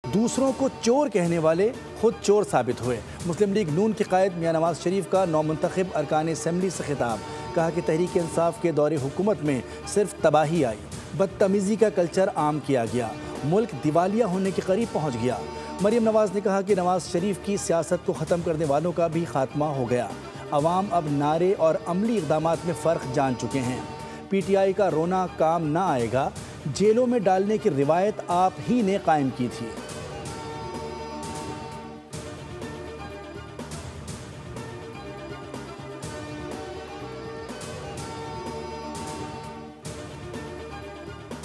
दूसरों को चोर कहने वाले खुद चोर साबित हुए। मुस्लिम लीग नून के कायद मियां नवाज शरीफ का नौमुंतखब अरकान असम्बली से खिताब। कहा कि तहरीक इंसाफ के दौरे हुकूमत में सिर्फ तबाही आई, बदतमीज़ी का कल्चर आम किया गया, मुल्क दिवालिया होने के करीब पहुँच गया। मरीम नवाज ने कहा कि नवाज शरीफ की सियासत को ख़त्म करने वालों का भी खात्मा हो गया। अवाम अब नारे और अमली इक़दामात में फ़र्क जान चुके हैं। PTI का रोना काम ना आएगा, जेलों में डालने की रिवायत आप ही ने कायम की थी।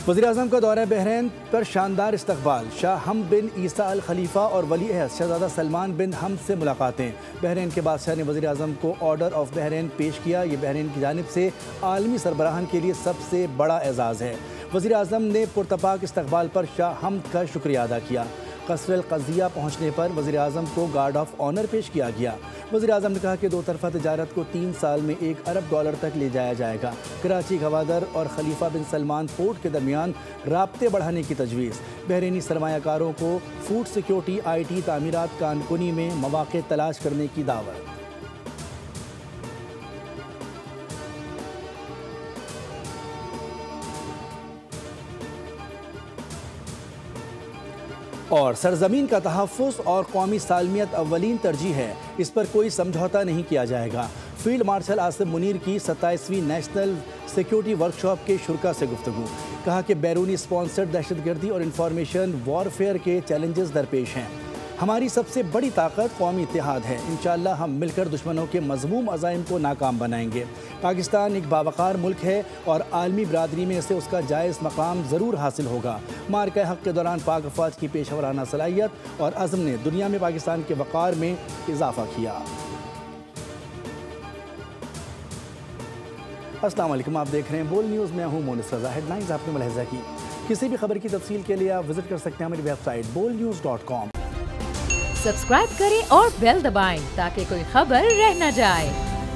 वज़ीर-ए-आज़म का दौरा बहरीन पर शानदार इस्तकबाल। शाह हमद बिन ईसा अल खलीफा और वली अहद शहज़ादा सलमान बिन हमद से मुलाकातें। बहरीन के बादशाह ने वज़ीर-ए-आज़म को ऑर्डर ऑफ बहरीन पेश किया। ये बहरीन की जानिब से आलमी सरबराहान के लिए सबसे बड़ा एजाज़ है। वज़ीर-ए-आज़म ने पुरतपाक इस्तकबाल पर शाह हमद का शुक्रिया अदा किया। कसर अल क़ज़िया पहुँचने पर वज़ीर-ए-आज़म को गार्ड ऑफ ऑनर पेश किया गया। वज़ीर-ए-आज़म ने कहा कि दो तरफ़ा तजारत को 3 साल में $1 अरब तक ले जाया जाएगा। कराची, गवादर और खलीफा बिन सलमान पोर्ट के दरमियान राब्ते बढ़ाने की तजवीज़। बहरीनी सरमायाकारों को फूड सिक्योरिटी, IT, तामीरात, कानकुनी में मौक़े तलाश करने की दावत। और सरजमीन का तहफ़्फ़ुज़ और कौमी सालमियत अव्वलीन तरजीह है, इस पर कोई समझौता नहीं किया जाएगा। फील्ड मार्शल आसिम मुनीर की 27वीं नेशनल सिक्योरिटी वर्कशॉप के शुरका से गुफ्तगू। कहा कि बैरूनी स्पॉन्सर्ड दहशतगर्दी और इंफॉर्मेशन वॉरफेयर के चैलेंजेस दरपेश हैं। हमारी सबसे बड़ी ताकत कौमी इत्तेहाद है। इंशाअल्लाह हम मिलकर दुश्मनों के मज़मूम अज़ाइम को नाकाम बनाएंगे। पाकिस्तान एक बावक़ार मुल्क है और आलमी बरादरी में से उसका जायज़ मकाम ज़रूर हासिल होगा। मार्का हक़ के दौरान पाक अफ़वाज की पेशवराना सलाहियत और अज़्म ने दुनिया में पाकिस्तान के वक़ार में इजाफ़ा किया। अस्सलाम वालेकुम, आप देख रहे हैं बोल न्यूज़। मैं हूँ मोनिस रज़ा। हेडलाइंस आपने मुलाहिज़ा की। किसी भी खबर की तफसील के लिए आप विजिट कर सकते हैं हमारी वेबसाइट bolnews.com। सब्सक्राइब करें और बेल दबाएं ताकि कोई खबर रह न जाए।